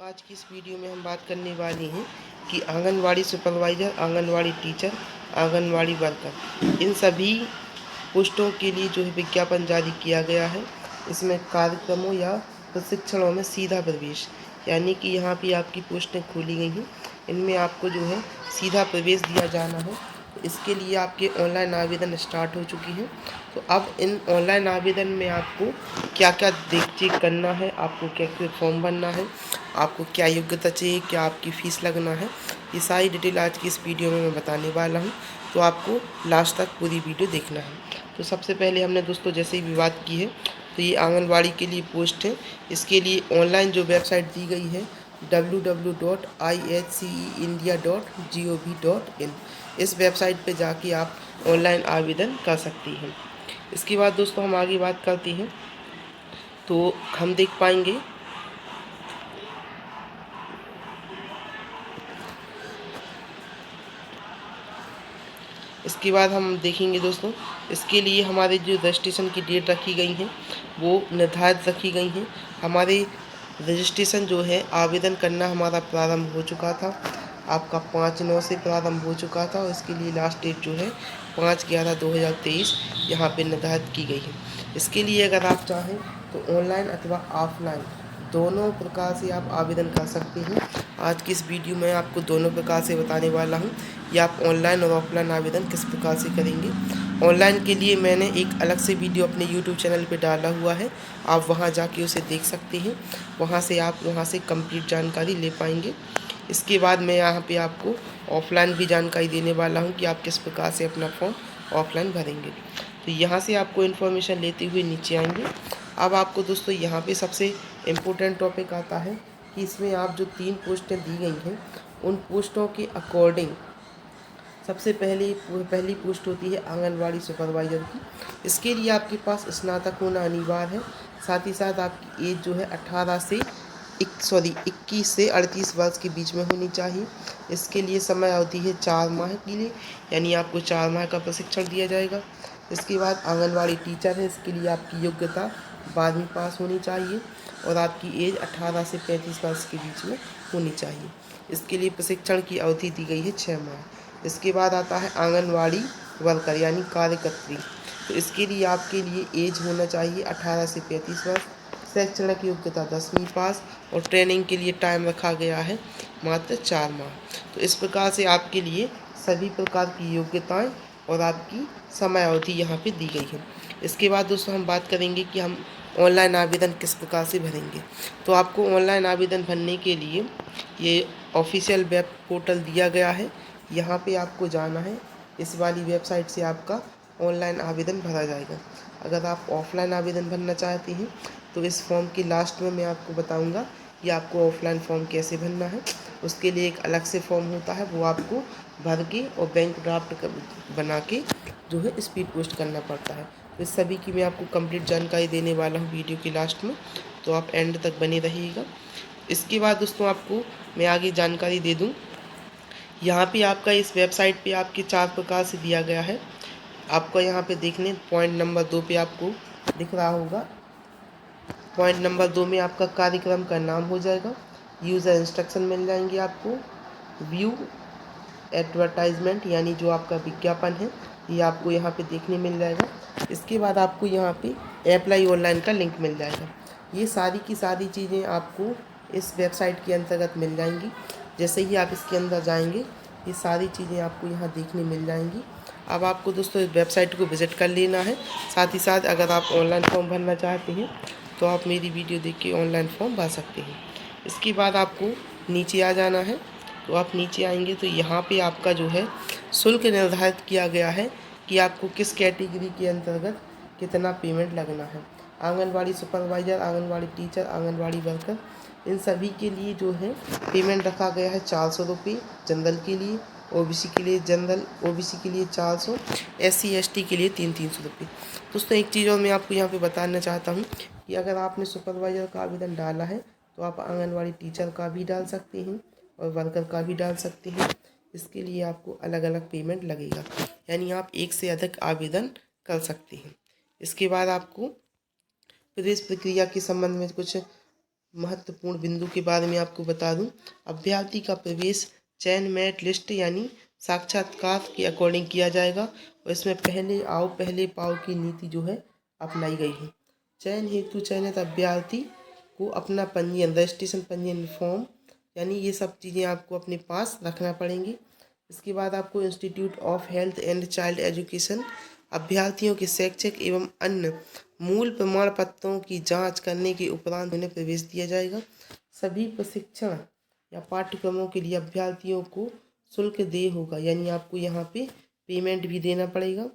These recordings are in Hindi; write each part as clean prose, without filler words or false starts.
आज की इस वीडियो में हम बात करने वाले हैं कि anganwadi supervisor, anganwadi teacher, anganwadi worker in सभी पोस्टों के लिए जो है विज्ञापन जारी किया गया है। इसमें कार्यक्रमों या प्रशिक्षणों में सीधा प्रवेश, यानी कि यहाँ पे आपकी पोस्टें खोली गई हैं, इनमें आपको जो है सीधा प्रवेश दिया जाना है। इसके लिए आपके ऑनलाइन आवेदन स्टार्ट हो चुकी हैं। तो अब इन ऑनलाइन आवेदन में आपको क्या क्या देख चेक करना है, आपको क्या क्या फॉर्म भरना है, आपको क्या योग्यता चाहिए, क्या आपकी फ़ीस लगना है, ये सारी डिटेल आज की इस वीडियो में मैं बताने वाला हूँ। तो आपको लास्ट तक पूरी वीडियो देखना है। तो सबसे पहले हमने दोस्तों जैसे ही बात की है, तो ये आंगनवाड़ी के लिए पोस्ट है। इसके लिए ऑनलाइन जो वेबसाइट दी गई है www.ihceindia.gov.in, इस वेबसाइट पे जाके आप ऑनलाइन आवेदन कर सकती हैं। इसके बाद दोस्तों हम आगे बात करते हैं, तो हम देख पाएंगे इसके बाद हम देखेंगे दोस्तों, इसके लिए हमारे जो रजिस्ट्रेशन की डेट रखी गई हैं वो निर्धारित रखी गई हैं। हमारे रजिस्ट्रेशन जो है आवेदन करना हमारा प्रारंभ हो चुका था, आपका 5/9 से प्रारंभ हो चुका था और इसके लिए लास्ट डेट जो है 5/11/2023 यहाँ पे निर्धारित की गई है। इसके लिए अगर आप चाहें तो ऑनलाइन अथवा ऑफलाइन दोनों प्रकार से आप आवेदन कर सकते हैं। आज की इस वीडियो में आपको दोनों प्रकार से बताने वाला हूँ या आप ऑनलाइन और ऑफलाइन आवेदन किस प्रकार से करेंगे। ऑनलाइन के लिए मैंने एक अलग से वीडियो अपने यूट्यूब चैनल पे डाला हुआ है, आप वहाँ जाके उसे देख सकते हैं। वहाँ से कंप्लीट जानकारी ले पाएंगे। इसके बाद मैं यहाँ पे आपको ऑफलाइन भी जानकारी देने वाला हूँ कि आप किस प्रकार से अपना फॉर्म ऑफलाइन भरेंगे। तो यहाँ से आपको इन्फॉर्मेशन लेते हुए नीचे आएंगे। अब आपको दोस्तों यहाँ पे सबसे इम्पोर्टेंट टॉपिक आता है कि इसमें आप जो 3 पोस्टें दी गई हैं उन पोस्टों के अकॉर्डिंग सबसे पहली पोस्ट होती है आंगनवाड़ी सुपरवाइज़र की। इसके लिए आपके पास स्नातक होना अनिवार्य है। साथ ही साथ आपकी एज जो है 21 से 38 वर्ष के बीच में होनी चाहिए। इसके लिए समय अवधि है 4 माह के लिए, यानी आपको 4 माह का प्रशिक्षण दिया जाएगा। इसके बाद आंगनवाड़ी टीचर है, इसके लिए आपकी योग्यता 12वीं पास होनी चाहिए और आपकी एज 18 से 35 वर्ष के बीच में होनी चाहिए। इसके लिए प्रशिक्षण की अवधि दी गई है 6 माह। इसके बाद आता है आंगनवाड़ी वर्कर यानी कार्यकर्त्री। तो इसके लिए आपके लिए एज होना चाहिए 18 से 35 वर्ष, शैक्षणिक योग्यता 10वीं पास और ट्रेनिंग के लिए टाइम रखा गया है मात्र 4 माह। तो इस प्रकार से आपके लिए सभी प्रकार की योग्यताएं और आपकी समय अवधि यहाँ पे दी गई है। इसके बाद दोस्तों हम बात करेंगे कि हम ऑनलाइन आवेदन किस प्रकार से भरेंगे। तो आपको ऑनलाइन आवेदन भरने के लिए ये ऑफिशियल वेब पोर्टल दिया गया है, यहाँ पे आपको जाना है। इस वाली वेबसाइट से आपका ऑनलाइन आवेदन भरा जाएगा। अगर आप ऑफलाइन आवेदन भरना चाहते हैं तो इस फॉर्म की लास्ट में मैं आपको बताऊंगा कि आपको ऑफलाइन फॉर्म कैसे भरना है। उसके लिए एक अलग से फॉर्म होता है, वो आपको भर के और बैंक ड्राफ्ट बना के जो है स्पीड पोस्ट करना पड़ता है। तो इस सभी की मैं आपको कंप्लीट जानकारी देने वाला हूँ वीडियो के लास्ट में, तो आप एंड तक बने रहिएगा। इसके बाद दोस्तों आपको मैं आगे जानकारी दे दूँ, यहाँ पे आपका इस वेबसाइट पे आपके 4 प्रकार से दिया गया है। आपको यहाँ पे देखने पॉइंट नंबर 2 पे आपको दिख रहा होगा। पॉइंट नंबर 2 में आपका कार्यक्रम का नाम हो जाएगा, यूज़र इंस्ट्रक्शन मिल जाएंगे आपको, व्यू एडवर्टाइजमेंट यानी जो आपका विज्ञापन है ये आपको यहाँ पे देखने मिल जाएगा। इसके बाद आपको यहाँ पे अप्लाई ऑनलाइन का लिंक मिल जाएगा। ये सारी की सारी चीज़ें आपको इस वेबसाइट के अंतर्गत मिल जाएंगी। जैसे ही आप इसके अंदर जाएंगे ये सारी चीज़ें आपको यहाँ देखने मिल जाएंगी। अब आपको दोस्तों इस वेबसाइट को विज़िट कर लेना है। साथ ही साथ अगर आप ऑनलाइन फॉर्म भरना चाहते हैं तो आप मेरी वीडियो देख के ऑनलाइन फॉर्म भर सकते हैं। इसके बाद आपको नीचे आ जाना है। तो आप नीचे आएंगे तो यहाँ पे आपका जो है शुल्क निर्धारित किया गया है कि आपको किस कैटेगरी के अंतर्गत कितना पेमेंट लगना है। Anganwadi supervisor, anganwadi teacher, anganwadi worker in सभी के लिए जो है पेमेंट रखा गया है 400 रुपये। जनरल के लिए, ओबीसी के लिए जनरल, ओबीसी के लिए 400, SC ST के लिए 300 रुपये। दोस्तों एक चीज़ और मैं आपको यहाँ पे बताना चाहता हूँ कि अगर आपने सुपरवाइज़र का आवेदन डाला है तो आप आंगनवाड़ी टीचर का भी डाल सकते हैं और वर्कर का भी डाल सकते हैं। इसके लिए आपको अलग अलग पेमेंट लगेगा, यानी आप एक से अधिक आवेदन कर सकते हैं। इसके बाद आपको प्रवेश प्रक्रिया के संबंध में कुछ महत्वपूर्ण बिंदु के बारे में आपको बता दूं। अभ्यर्थी का प्रवेश चयन मेरिट लिस्ट यानी साक्षात्कार के अकॉर्डिंग किया जाएगा और इसमें पहले आओ पहले पाओ की नीति जो है अपनाई गई है। चयन हेतु चयनित अभ्यर्थी को अपना पंजीयन, रजिस्ट्रेशन पंजीयन फॉर्म यानी ये सब चीज़ें आपको अपने पास रखना पड़ेंगी। इसके बाद आपको institute of health and child education अभ्यर्थियों के शैक्षिक एवं अन्य मूल प्रमाण पत्रों की जांच करने के उपरांत उन्हें प्रवेश दिया जाएगा। सभी प्रशिक्षण या पाठ्यक्रमों के लिए अभ्यर्थियों को शुल्क देय होगा, यानी आपको यहाँ पे पेमेंट भी देना पड़ेगा।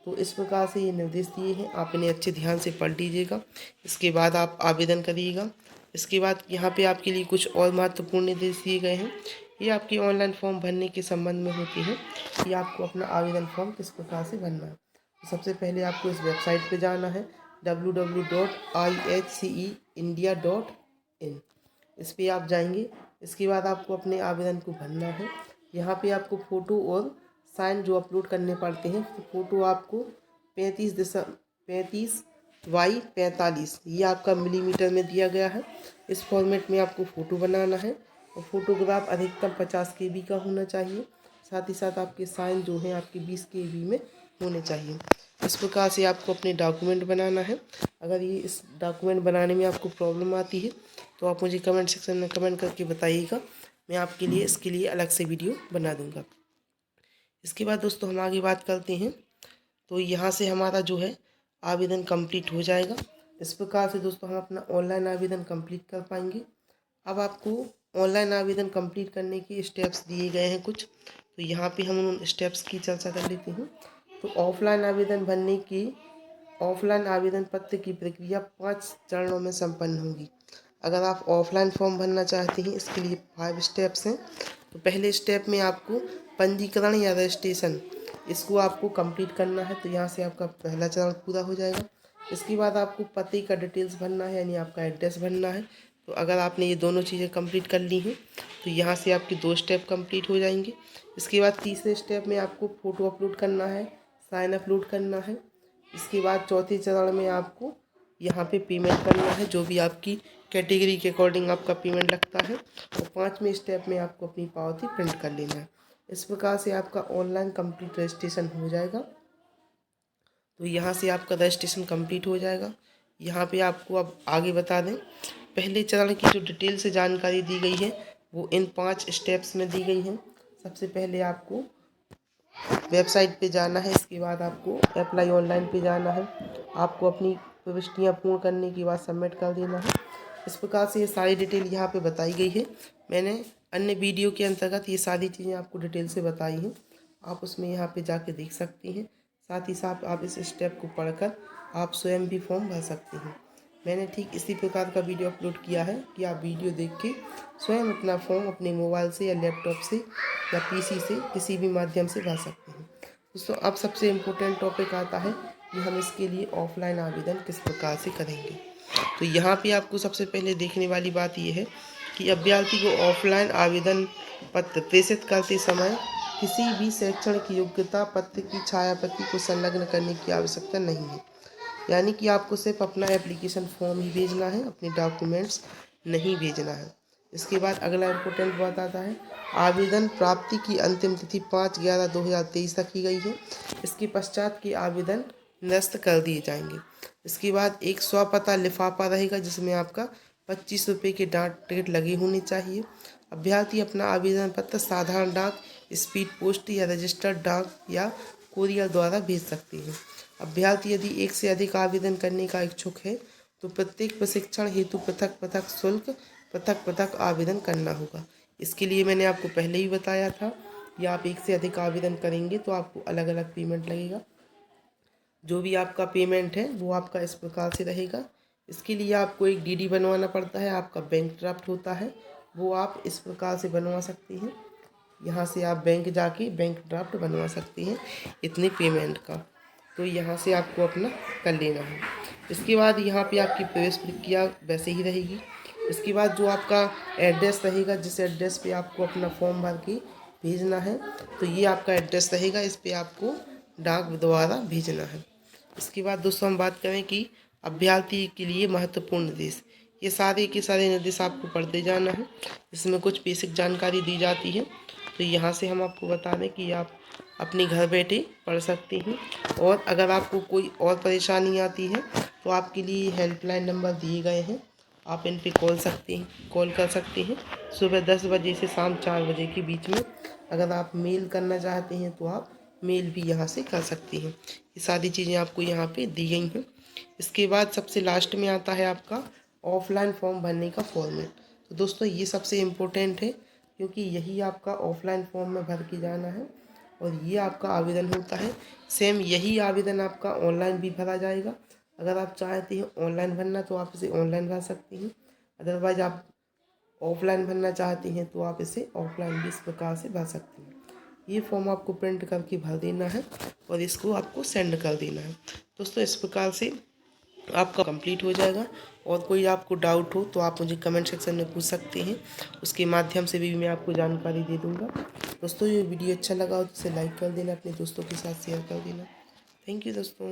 तो इस प्रकार से ये निर्देश दिए हैं, आप इन्हें अच्छे ध्यान से पढ़ लीजिएगा। इसके बाद आप आवेदन करिएगा। इसके बाद यहाँ पे आपके लिए कुछ और महत्वपूर्ण निर्देश दिए गए हैं। ये आपके ऑनलाइन फॉर्म भरने के संबंध में होती है कि आपको अपना आवेदन फॉर्म किस प्रकार से भरना है। तो सबसे पहले आपको इस वेबसाइट पे जाना है www.ihceindia.in। इस पर आप जाएंगे। इसके बाद आपको अपने आवेदन को भरना है। यहाँ पे आपको फ़ोटो और साइन जो अपलोड करने पड़ते हैं। तो फ़ोटो आपको 35x45 ये आपका मिलीमीटर में दिया गया है। इस फॉर्मेट में आपको फ़ोटो बनाना है और फोटोग्राफ अधिकतम 50 KB का होना चाहिए। साथ ही साथ आपके साइन जो हैं आपके 20 KB में होने चाहिए। इस प्रकार से आपको अपने डॉक्यूमेंट बनाना है। अगर ये इस डॉक्यूमेंट बनाने में आपको प्रॉब्लम आती है तो आप मुझे कमेंट सेक्शन में कमेंट करके बताइएगा, मैं आपके लिए इसके लिए अलग से वीडियो बना दूंगा। इसके बाद दोस्तों हम आगे बात करते हैं। तो यहाँ से हमारा जो है आवेदन कंप्लीट हो जाएगा। इस प्रकार से दोस्तों हम अपना ऑनलाइन आवेदन कंप्लीट कर पाएंगे। अब आपको ऑनलाइन आवेदन कंप्लीट करने के स्टेप्स दिए गए हैं कुछ, तो यहाँ पे हम उन स्टेप्स की चर्चा कर लेते हैं। तो ऑफलाइन आवेदन पत्र की प्रक्रिया 5 चरणों में संपन्न होगी। अगर आप ऑफलाइन फॉर्म भरना चाहते हैं इसके लिए 5 स्टेप्स हैं। तो पहले स्टेप में आपको पंजीकरण या रजिस्ट्रेशन इसको आपको कंप्लीट करना है। तो यहाँ से आपका पहला चरण पूरा हो जाएगा। इसके बाद आपको पते का डिटेल्स भरना है, यानी आपका एड्रेस भरना है। तो अगर आपने ये दोनों चीज़ें कंप्लीट कर ली हैं तो यहाँ से आपके 2 स्टेप कंप्लीट हो जाएंगे। इसके बाद तीसरे स्टेप में आपको फ़ोटो अपलोड करना है, साइन अपलोड करना है। इसके बाद चौथे चरण में आपको यहाँ पे पेमेंट करना है, जो भी आपकी कैटेगरी के अकॉर्डिंग आपका पेमेंट लगता है। और 5वें स्टेप में आपको अपनी पावती प्रिंट कर लेना है। इस प्रकार से आपका ऑनलाइन कंप्लीट रजिस्ट्रेशन हो जाएगा। तो यहाँ से आपका रजिस्ट्रेशन कंप्लीट हो जाएगा। यहाँ पे आपको अब आगे बता दें, पहले चरण की जो डिटेल से जानकारी दी गई है वो इन 5 स्टेप्स में दी गई है। सबसे पहले आपको वेबसाइट पे जाना है। इसके बाद आपको अप्लाई ऑनलाइन पे जाना है। आपको अपनी प्रविष्टियाँ पूर्ण करने के बाद सबमिट कर देना है। इस प्रकार से ये सारी डिटेल यहाँ पे बताई गई है। मैंने अन्य वीडियो के अंतर्गत ये सारी चीज़ें आपको डिटेल से बताई हैं, आप उसमें यहाँ पे जाके देख सकती हैं। साथ ही साथ आप इस स्टेप को पढ़कर आप स्वयं भी फॉर्म भर सकते हैं। मैंने ठीक इसी प्रकार का वीडियो अपलोड किया है कि आप वीडियो देख के स्वयं अपना फॉर्म अपने मोबाइल से या लैपटॉप से या PC से किसी भी माध्यम से भर सकते हैं। दोस्तों अब सबसे इम्पोर्टेंट टॉपिक आता है कि हम इसके लिए ऑफलाइन आवेदन किस प्रकार से करेंगे। तो यहाँ पे आपको सबसे पहले देखने वाली बात यह है कि अभ्यर्थी को ऑफलाइन आवेदन पत्र प्रेषित करते समय किसी भी शैक्षणिक योग्यता पत्र की छायाप्रति को संलग्न करने की आवश्यकता नहीं है। यानी कि आपको सिर्फ अपना एप्लीकेशन फॉर्म ही भेजना है, अपने डॉक्यूमेंट्स नहीं भेजना है। इसके बाद अगला इम्पोर्टेंट बात आता है, आवेदन प्राप्ति की अंतिम तिथि 5/11/2023 रखी गई है। इसके पश्चात के आवेदन निरस्त कर दिए जाएंगे। इसके बाद एक स्वपता लिफाफा रहेगा जिसमें आपका 25 रुपये के डाक टिकट लगे होने चाहिए। अभ्यर्थी अपना आवेदन पत्र साधारण डाक, स्पीड पोस्ट या रजिस्टर्ड डाक या कोरियर द्वारा भेज सकते हैं। अभ्यर्थी यदि एक से अधिक आवेदन करने का इच्छुक है तो प्रत्येक प्रशिक्षण हेतु पृथक पृथक शुल्क पृथक पृथक आवेदन करना होगा। इसके लिए मैंने आपको पहले ही बताया था कि आप एक से अधिक आवेदन करेंगे तो आपको अलग अलग पेमेंट लगेगा। जो भी आपका पेमेंट है वो आपका इस प्रकार से रहेगा। इसके लिए आपको एक DD बनवाना पड़ता है, आपका बैंक ड्राफ्ट होता है, वो आप इस प्रकार से बनवा सकते हैं। यहाँ से आप बैंक जाके बैंक ड्राफ्ट बनवा सकते हैं इतने पेमेंट का। तो यहाँ से आपको अपना कर लेना है। इसके बाद यहाँ पे आपकी प्रवेश प्रक्रिया वैसे ही रहेगी। इसके बाद जो आपका एड्रेस रहेगा, जिस एड्रेस पे आपको अपना फॉर्म भर के भेजना है, तो ये आपका एड्रेस रहेगा, इस पे आपको डाक द्वारा भेजना है। इसके बाद दोस्तों हम बात करें कि अभ्यर्थी के लिए महत्वपूर्ण निर्देश। ये सारे के सारे निर्देश आपको पढ़ते जाना है। इसमें कुछ बेसिक जानकारी दी जाती है, तो यहाँ से हम आपको बता दें कि आप अपने घर बैठे पढ़ सकते हैं। और अगर आपको कोई और परेशानी आती है तो आपके लिए हेल्पलाइन नंबर दिए गए हैं, आप इन पे कॉल कर सकते हैं सुबह 10 बजे से शाम 4 बजे के बीच में। अगर आप मेल करना चाहते हैं तो आप मेल भी यहाँ से कर सकते हैं। ये सारी चीज़ें आपको यहाँ पे दी गई हैं। इसके बाद सबसे लास्ट में आता है आपका ऑफलाइन फॉर्म भरने का फॉर्मेट। तो दोस्तों ये सबसे इम्पोर्टेंट है, क्योंकि यही आपका ऑफलाइन फॉर्म में भर के जाना है और ये आपका आवेदन होता है। सेम यही आवेदन आपका ऑनलाइन भी भरा जाएगा। अगर आप चाहते हैं ऑनलाइन भरना तो आप इसे ऑनलाइन भर सकते हैं, अदरवाइज आप ऑफलाइन भरना चाहते हैं तो आप इसे ऑफलाइन भी इस प्रकार से भर सकते हैं। ये फॉर्म आपको प्रिंट करके भर देना है और इसको आपको सेंड कर देना है। दोस्तों इस प्रकार से आपका कंप्लीट हो जाएगा। और कोई आपको डाउट हो तो आप मुझे कमेंट सेक्शन में पूछ सकते हैं, उसके माध्यम से भी मैं आपको जानकारी दे दूँगा। दोस्तों ये वीडियो अच्छा लगा हो तो इसे लाइक कर देना, अपने दोस्तों के साथ शेयर कर देना। थैंक यू दोस्तों।